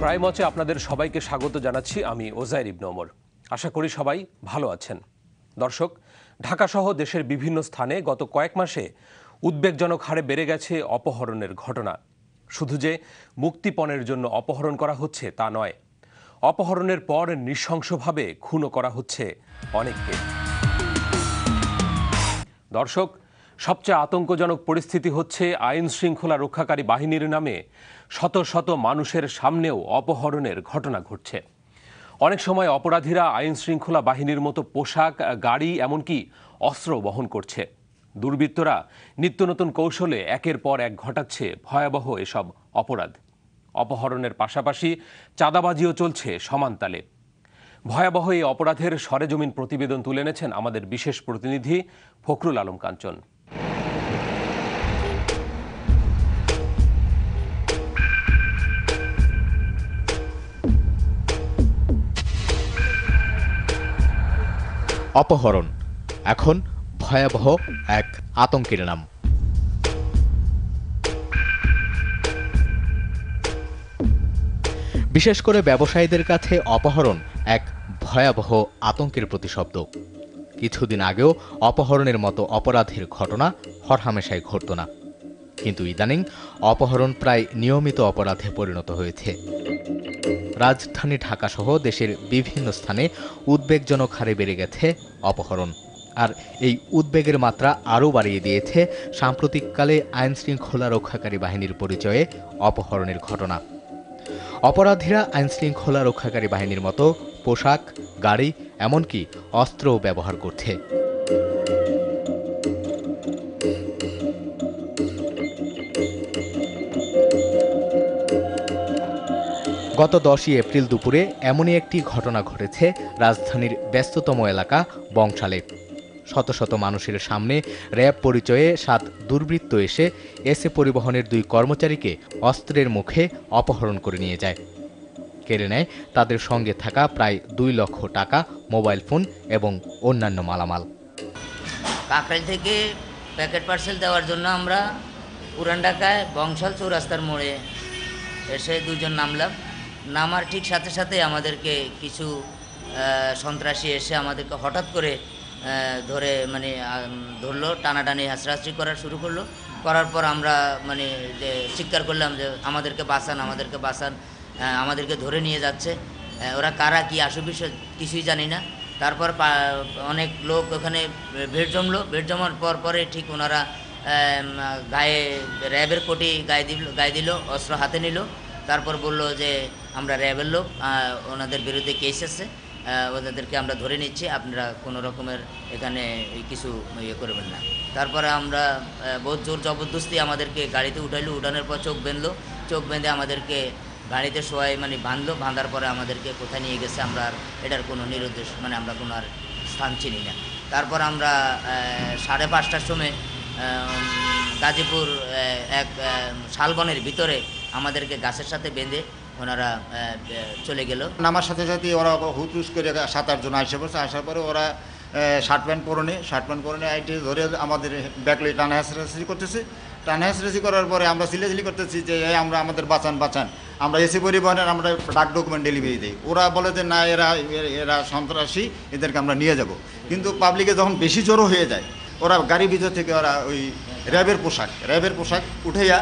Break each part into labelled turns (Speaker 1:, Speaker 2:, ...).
Speaker 1: Prime ওয়াচে আপনাদের সবাইকে স্বাগত জানাচ্ছি। আমি ওজাইর ইবনে ওমর। আশা করি সবাই ভালো আছেন। দর্শক, ঢাকাসহ দেশের বিভিন্ন স্থানে গত কয়েক মাসে উদ্বেগজনক হারে বেড়ে গেছে অপহরণের ঘটনা। শুধু যে মুক্তিপণের জন্য অপহরণ করা হচ্ছে তা নয়, অপহরণের পর নৃশংসভাবে খুনও করা হচ্ছে অনেককে। দর্শক, সবচেয়ে আতঙ্কজনক পরিস্থিতি হচ্ছে আইন শৃঙ্খলা রক্ষাকারী বাহিনীর নামে শত শত মানুষের সামনেও অপহরণের ঘটনা ঘটছে। অনেক সময় অপরাধীরা আইন শৃঙ্খলা বাহিনীর মতো পোশাক, গাড়ি, এমনকি অস্ত্র বহন করছে। দুর্বৃত্তরা নিত্য নতুন কৌশলে একের পর এক ঘটাচ্ছে ভয়াবহ এসব অপরাধ। অপহরণের পাশাপাশি চাঁদাবাজিও চলছে সমান তালে। ভয়াবহ এই অপরাধের সরেজমিন প্রতিবেদন তুলে এনেছেন আমাদের বিশেষ প্রতিনিধি ফখরুল আলম কাঞ্চন।
Speaker 2: অপহরণ এখন ভয়াবহ এক আতঙ্কের নাম। বিশেষ করে ব্যবসায়ীদের কাছে অপহরণ এক ভয়াবহ আতঙ্কের প্রতিশব্দ। কিছুদিন আগেও অপহরণের মতো অপরাধের ঘটনা হরহামেশাই ঘটত না, কিন্তু ইদানিং অপহরণ প্রায় নিয়মিত অপরাধে পরিণত হয়েছে। রাজধানী ঢাকাসহ দেশের বিভিন্ন স্থানে উদ্বেগজনক হারে বেড়ে গেছে অপহরণ। আর এই উদ্বেগের মাত্রা আরও বাড়িয়ে দিয়েছে সাম্প্রতিককালে আইন শৃঙ্খলা রক্ষাকারী বাহিনীর পরিচয়ে অপহরণের ঘটনা। অপরাধীরা আইন শৃঙ্খলা রক্ষাকারী বাহিনীর মতো পোশাক, গাড়ি, এমনকি অস্ত্রও ব্যবহার করছে। গত 10ই এপ্রিল দুপুরে এমনই একটি ঘটনা ঘটেছে রাজধানীর ব্যস্ততম এলাকা বংশালে। শত শত মানুষের সামনে র্যাব পরিচয়ে 7 দুর্বৃত্ত এসে এসএ পরিবহনের 2 কর্মচারীকে অস্ত্রের মুখে অপহরণ করে নিয়ে যায়। কেড়ে নেয় তাদের সঙ্গে থাকা প্রায় 2 লক্ষ টাকা, মোবাইল ফোন এবং অন্যান্য মালামাল।
Speaker 3: কাকরাইল থেকে প্যাকেট পার্সেল দেওয়ার জন্য আমরা পুরান ঢাকায় বংশাল চৌরাস্তার মোড়ে এসে 2 জন নামার ঠিক সাথে সাথে আমাদেরকে কিছু সন্ত্রাসী এসে আমাদেরকে হঠাৎ করে ধরে ধরলো, টানাটানি হাসরাহাসি করা শুরু করলো। করার পর আমরা যে চিৎকার করলাম যে আমাদেরকে বাঁচান, আমাদেরকে ধরে নিয়ে যাচ্ছে। ওরা কারা, কি আসল বিষয় কিছুই জানি না। তারপর অনেক লোক ওখানে ভিড় জমার পরে ঠিক ওনারা গায়ে র্যাবের কোটি গায়ে দিল, অস্ত্র হাতে নিল। তারপর বলল যে আমরা র্যাবের লোক, ওনাদের বিরুদ্ধে কেস আছে, ওদেরকে আমরা ধরে নিচ্ছি, আপনারা কোনো রকমের এখানে কিছু করবেন না। তারপরে আমরা বহুত জোর জবরদস্তি আমাদেরকে গাড়িতে উঠাইলো। উঠানোর পর চোখ বেঁধে আমাদেরকে গাড়িতে শোয়াই বাঁধার পরে আমাদেরকে কোথায় নিয়ে গেছে আমরা আর এটার কোনো নিরুদ্দেশ আমরা কোনো আর স্থান চিনি না। তারপর আমরা 5:30টার সময় গাজীপুর এক শালবনের ভিতরে আমাদেরকে গাছের সাথে বেঁধে ওনারা চলে গেল।
Speaker 4: নামার সাথে সাথে ওরা হুতুস করে 7-8 জন আসার পরে ওরা শার্ট প্যান্ট পরনে আইটি ধরে আমাদের ব্যাকলে টানা হাসরাসি করার পরে আমরা সিলেসিলি করতেছি যে আমাদের বাঁচান, আমরা এসি পরিবহনের আমরা ডাক ডকুমেন্ট ডেলিভারি দিই। ওরা বলে যে না, এরা সন্ত্রাসী, এদেরকে আমরা নিয়ে যাব। কিন্তু পাবলিকে যখন বেশি জড়ো হয়ে যায়, ওরা গাড়ির ভিতর থেকে ওরা ওই র্যাবের পোশাক উঠাইয়া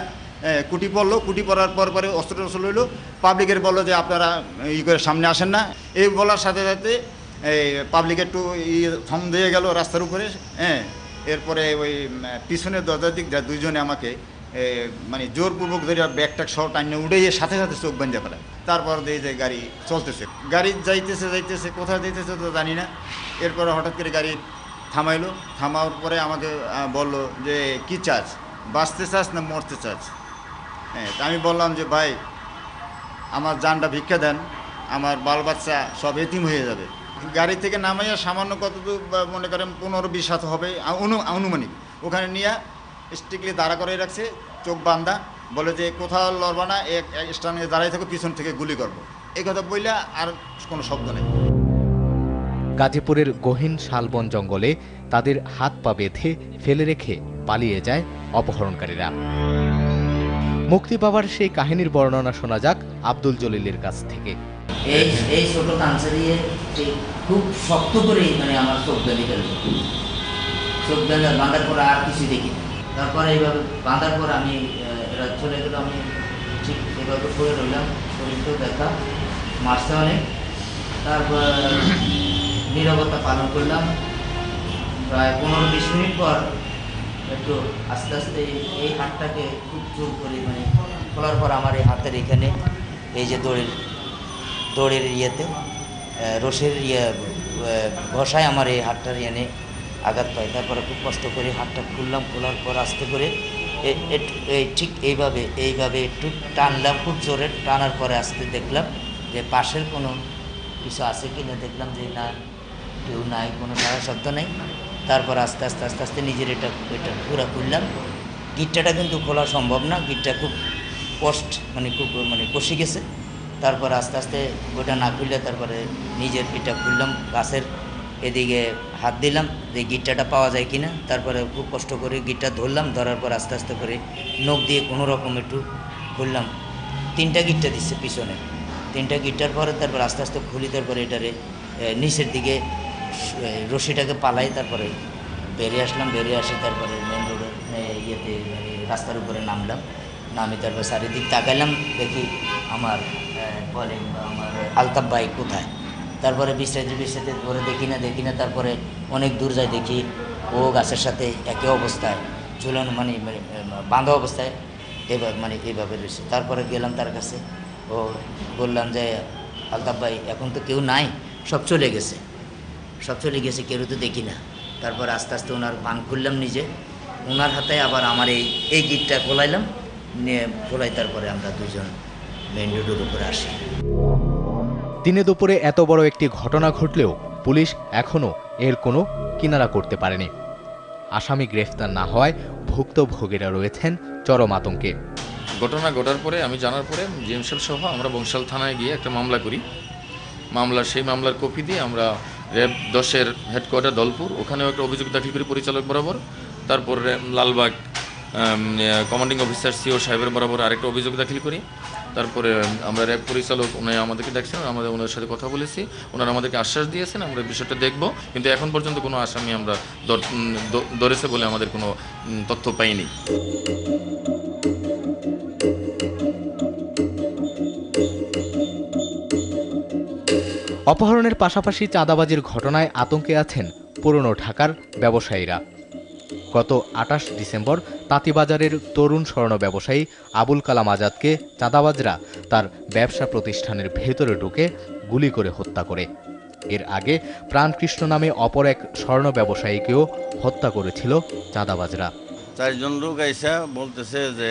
Speaker 4: কুটি পরার পরে অস্ত্র হইলো। পাবলিকের বললো যে আপনারা করে সামনে আসেন না। এই বলার সাথে সাথে পাবলিক একটু থম দিয়ে গেল রাস্তার উপরে। এরপরে ওই পিছনের দরজার দিক যা 2 জনে আমাকে জোরপূর্বক ধরে ব্যাগটাক সহ টাইনে উঠে সাথে চোখ বেঁধে ফেলায়। তারপর দিয়ে যে গাড়ি চলতেছে, গাড়ি যাইতেছে কোথায় যাইতেছে তো জানি না। এরপরে হঠাৎ করে গাড়ি থামাওয়ার পরে আমাকে বললো যে কি চাস, বাঁচতে চাস না মরতে চাস? তা আমি বললাম যে ভাই, আমার জানটা ভিক্ষা দেন, আমার বাল বাচ্চা সব এতিম হয়ে যাবে। গাড়ি থেকে নামাইয়া সামান্য কতটুকু মনে করেন 15-20 হাত হবে আনুমানিক, ওখানে নিয়ে স্ট্রিক্টলি দাঁড়া করে রাখছে, চোখ বান্ধা, বলে যে কোথাও লড়বা না, এক স্থানে দাঁড়াই থাকো, পিছন থেকে গুলি করবো। এই কথা বললে আর কোনো শব্দ নেই।
Speaker 2: গাজীপুরের গহীন শালবন জঙ্গলে তাদের হাত পা বেঁধে ফেলে রেখে পালিয়ে যায় অপহরণকারীরা। মুক্তি পাওয়ার সেই কাহিনীর বর্ণনা শোনা যাক আব্দুল জলিলের কাছ থেকে।
Speaker 3: এই ছোট কাঁচা দিয়ে খুব শক্ত করে মানে আমার চোখ বেঁধে গেল, চোখ বেঁধে বাঁধার পর আর কিছু দেখি না। তারপরে এইভাবে বাঁধার পর আমি এরা চলে গেল, আমি ঠিক এভাবে পড়ে রইলাম, শরীরটাও দেখা মারছে অনেক। তারপর নীরবতা পালন করলাম। প্রায় 15-20 মিনিট পর একটু আস্তে আস্তে এই হাতটাকে খুব জোর করে মানে খোলার পর আমার এই হাতের এখানে এই যে দড়ির ইয়েতে রশির ঘষায় আমার এই হাতটার এনে আঘাত পাই। তারপরে খুব কষ্ট করে হাতটা খুললাম, খোলার পর আস্তে করে ঠিক এইভাবে একটু টানলাম, খুব জোরে টানার পরে আস্তে দেখলাম যে পাশের কোনো কিছু আছে কিনা, দেখলাম যে না, কেউ নাই, কোনো সারা শব্দ নেই। তারপর আস্তে আস্তে নিজের এটা পুরো খুললাম। গিট্টাটা কিন্তু খোলা সম্ভব না, গিটটা খুব খুব কষে গেছে। তারপর আস্তে আস্তে ওটা না খুললে তারপরে নিজের এটা খুললাম, গাছের এদিকে হাত দিলাম যে গিট্টাটা পাওয়া যায় কিনা। তারপরে খুব কষ্ট করে গিটটা ধরলাম, ধরার পর আস্তে আস্তে করে নখ দিয়ে কোনো রকম একটু খুললাম। 3টা গিট্টা দিচ্ছে পিছনে, 3টা গিট্টার পরে তারপর আস্তে আস্তে খুলি। তারপরে এটারে নিচের দিকে রশিটাকে পালাই, তারপরে বেরিয়ে আসলাম। বেরিয়ে আসি তারপরে মেন রোডের ইয়েতে রাস্তার উপরে নামলাম। নামি তারপর চারিদিক তাকাইলাম, দেখি আমার বলেন আমার আলতাফ ভাই কোথায়। তারপরে বিস্তারিত ধরে দেখি না। তারপরে অনেক দূর যাই, দেখি ও গাছের সাথে একই অবস্থায় ঝুলানো, বাঁধা অবস্থায় এইভাবে রয়েছে। তারপরে গেলাম তার কাছে, ও বললাম যে আলতাফ ভাই এখন তো কেউ নাই, সব চলে গেছে, কেউ তো দেখি না। তারপর আস্তে আস্তে ওনার বান খুললাম নিজে, ওনার হাতে আবার আমার এই গিটটা খোলাইলাম, নিয়ে খোলাই। তারপরে আমরা দুজন মেইন রোডের উপরে আসি।
Speaker 2: দিনে দুপুরে এত বড় একটি ঘটনা ঘটলেও পুলিশ এখনও এর কোনো কিনারা করতে পারেনি। আসামি গ্রেফতার না হওয়ায় ভুক্তভোগীরা রয়েছেন চরম আতঙ্কে।
Speaker 5: ঘটনা ঘটার পরে আমি জানার পরে জিএমসেল সহ আমরা বংশাল থানায় গিয়ে একটা মামলা করি। সেই মামলার কপি দিয়ে আমরা র্যাব 10-এর হেডকোয়ার্টার দলপুর, ওখানেও একটা অভিযোগ দাখিল করি পরিচালক বরাবর। তারপর লালবাগ কমান্ডিং অফিসার সিও সাহেবের বরাবর আরেকটা অভিযোগ দাখিল করি। তারপরে আমরা র্যাব পরিচালক উনি আমাদেরকে দেখছেন, আমাদের ওনার সাথে কথা বলেছি, ওনারা আমাদেরকে আশ্বাস দিয়েছেন আমরা বিষয়টা দেখব, কিন্তু এখন পর্যন্ত কোনো আসামি আমরা ধরেছে বলে আমাদের কোনো তথ্য পাইনি।
Speaker 2: অপহরণের পাশাপাশি চাঁদাবাজির ঘটনায় আতঙ্কে আছেন পুরনো ঢাকার ব্যবসায়ীরা। গত 28 ডিসেম্বর তাঁতিবাজারের তরুণ স্বর্ণ ব্যবসায়ী আবুল কালাম আজাদকে চাঁদাবাজরা তার ব্যবসা প্রতিষ্ঠানের ভেতরে ঢুকে গুলি করে হত্যা করে। এর আগে প্রাণকৃষ্ণ নামে অপর এক স্বর্ণ ব্যবসায়ীকেও হত্যা করেছিল চাঁদাবাজরা।
Speaker 6: 4 জন লোক আইসা বলতেছে যে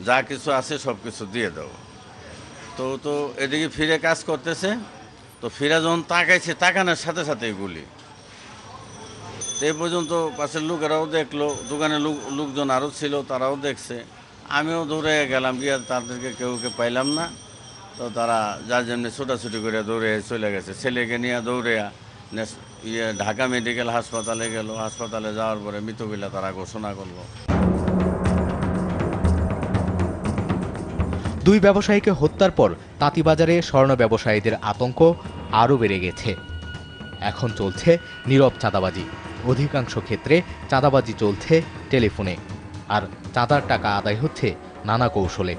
Speaker 6: যা কিছু আছে সব কিছু দিয়ে দাও। তো এদিকে ফিরে কাজ করতেছে, তো ফিরে যখন তাকাইছে, তাকানোর সাথে সাথে গুলি। এই পর্যন্ত পাশের লোকেরাও দেখলো, দোকানের লোকজন আরও ছিল, তারাও দেখছে। আমিও দৌড়ে গেলাম, গিয়ে তাদেরকে কেউকে পাইলাম না। তো তারা যার যেমনি ছোটাছুটি করে দৌড়ে চলে গেছে। ছেলেকে নিয়ে দৌড়ে ঢাকা মেডিকেল হাসপাতালে গেল। হাসপাতালে যাওয়ার পরে মৃতবিলা তারা ঘোষণা করলো।
Speaker 2: 2 ব্যবসায়ীকে হত্যার পর তাঁতিবাজারে স্বর্ণ ব্যবসায়ীদের আতঙ্ক আরও বেড়ে গেছে। এখন চলছে নীরব চাঁদাবাজি। অধিকাংশ ক্ষেত্রে চাঁদাবাজি চলছে টেলিফোনে, আর চাঁদার টাকা আদায় হচ্ছে নানা কৌশলে।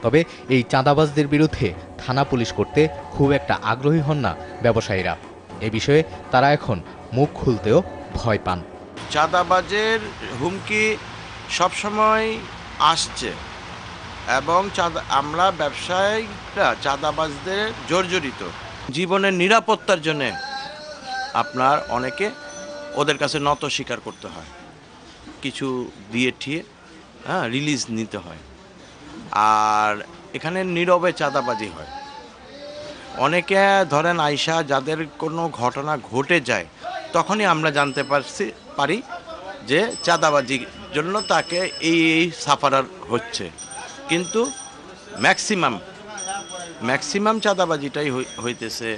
Speaker 2: তবে এই চাঁদাবাজদের বিরুদ্ধে থানা পুলিশ করতে খুব একটা আগ্রহী হন না ব্যবসায়ীরা। এ বিষয়ে তারা এখন মুখ খুলতেও ভয় পান।
Speaker 7: চাঁদাবাজের হুমকি সবসময় আসছে এবং আমরা ব্যবসায়ীরা চাঁদাবাজদের জর্জরিত। জীবনের নিরাপত্তার জন্যে আপনার অনেকে ওদের কাছে নত স্বীকার করতে হয়, কিছু দিয়ে ঠিয়ে রিলিজ নিতে হয়। আর এখানে নীরবে চাঁদাবাজি হয়। অনেকে ধরেন আইসা যাদের কোনো ঘটনা ঘটে যায়, তখনই আমরা জানতে পারি যে চাঁদাবাজির জন্য তাকে এই সাফারার হচ্ছে। কিন্তু ম্যাক্সিমাম চাঁদাবাজিটাই হইতেছে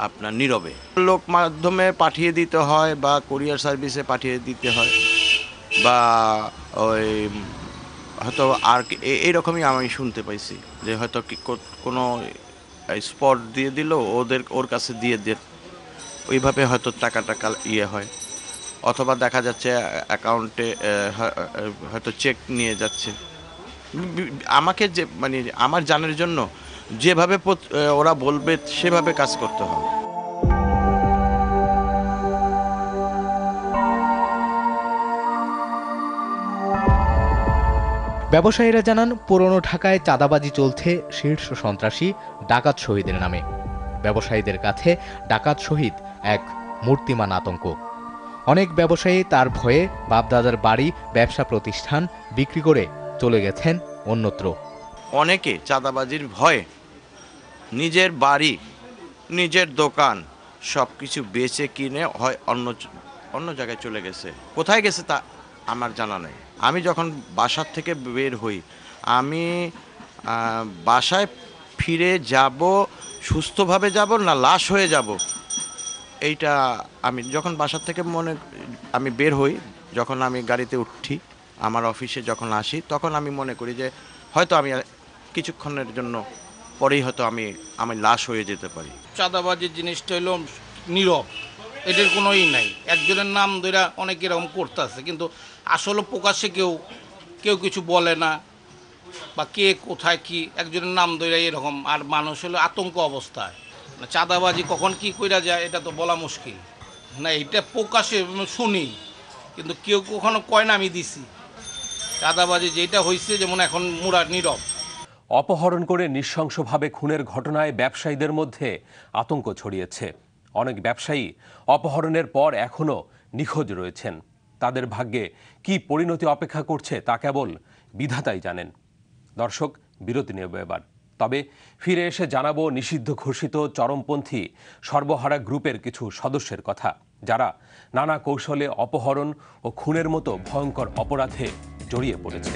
Speaker 7: আপনার নীরবে। লোক মাধ্যমে পাঠিয়ে দিতে হয় বা কুরিয়ার সার্ভিসে পাঠিয়ে দিতে হয়, বা ওই হয়তো আর এইরকমই আমি শুনতে পাইছি যে হয়তো কোনো স্পট দিয়ে দিল, ওর কাছে দিয়ে ওইভাবে হয়তো টাকা ইয়ে হয়, অথবা দেখা যাচ্ছে অ্যাকাউন্টে হয়তো চেক নিয়ে যাচ্ছে। আমাকে যে মানে আমার জানার জন্য যেভাবে ওরা বলবে সেভাবে কাজ করতে হবে।
Speaker 2: ব্যবসায়ীরা জানান, পুরনো ঢাকায় চাঁদাবাজি চলছে শীর্ষ সন্ত্রাসী ডাকাত শহীদের নামে। ব্যবসায়ীদের কাছে ডাকাত শহীদ এক মূর্তিমান আতঙ্ক। অনেক ব্যবসায়ী তার ভয়ে বাপদাদার বাড়ি, ব্যবসা প্রতিষ্ঠান বিক্রি করে চলে গেছেন অন্যত্র।
Speaker 7: অনেকে চাঁদাবাজির ভয়ে নিজের বাড়ি, নিজের দোকান সব কিছু বেচে কিনে হয় অন্য জায়গায় চলে গেছে। কোথায় গেছে তা আমার জানা নেই। আমি যখন বাসার থেকে বের হই, আমি বাসায় ফিরে যাব সুস্থভাবে যাব না লাশ হয়ে যাব, এইটা আমি যখন বাসার থেকে আমি বের হই, যখন আমি গাড়িতে উঠি, আমার অফিসে যখন আসি, তখন আমি মনে করি যে হয়তো আমি কিছুক্ষণের জন্য পরেই হয়তো আমি লাশ হয়ে যেতে পারি।
Speaker 8: চাঁদাবাজির জিনিসটা হলো নীরব, এটার কোনো নাই। একজনের নাম ধরে অনেক এরকম করতেছে, কিন্তু আসলে প্রকাশ্যে কেউ কিছু বলে না, বা কে কোথায় কি একজনের নাম ধরে এরকম। আর মানুষ হলো আতঙ্ক অবস্থায়। চাঁদাবাজি কখন কি কইরা যায় এটা তো বলা মুশকিল না। এটা প্রকাশ্যে শুনি, কিন্তু কেউ কখনো কয় না আমি দিছি। চাঁদাবাজি যেটা হয়েছে যেমন এখন মুরা নীরব।
Speaker 1: অপহরণ করে নৃশংসভাবে খুনের ঘটনায় ব্যবসায়ীদের মধ্যে আতঙ্ক ছড়িয়েছে। অনেক ব্যবসায়ী অপহরণের পর এখনও নিখোঁজ রয়েছেন। তাদের ভাগ্যে কি পরিণতি অপেক্ষা করছে তা কেবল বিধাতাই জানেন। দর্শক, বিরতি নেব এবার। তবে ফিরে এসে জানাবো নিষিদ্ধ ঘোষিত চরমপন্থী সর্বহারা গ্রুপের কিছু সদস্যের কথা, যারা নানা কৌশলে অপহরণ ও খুনের মতো ভয়ঙ্কর অপরাধে জড়িয়ে পড়েছে।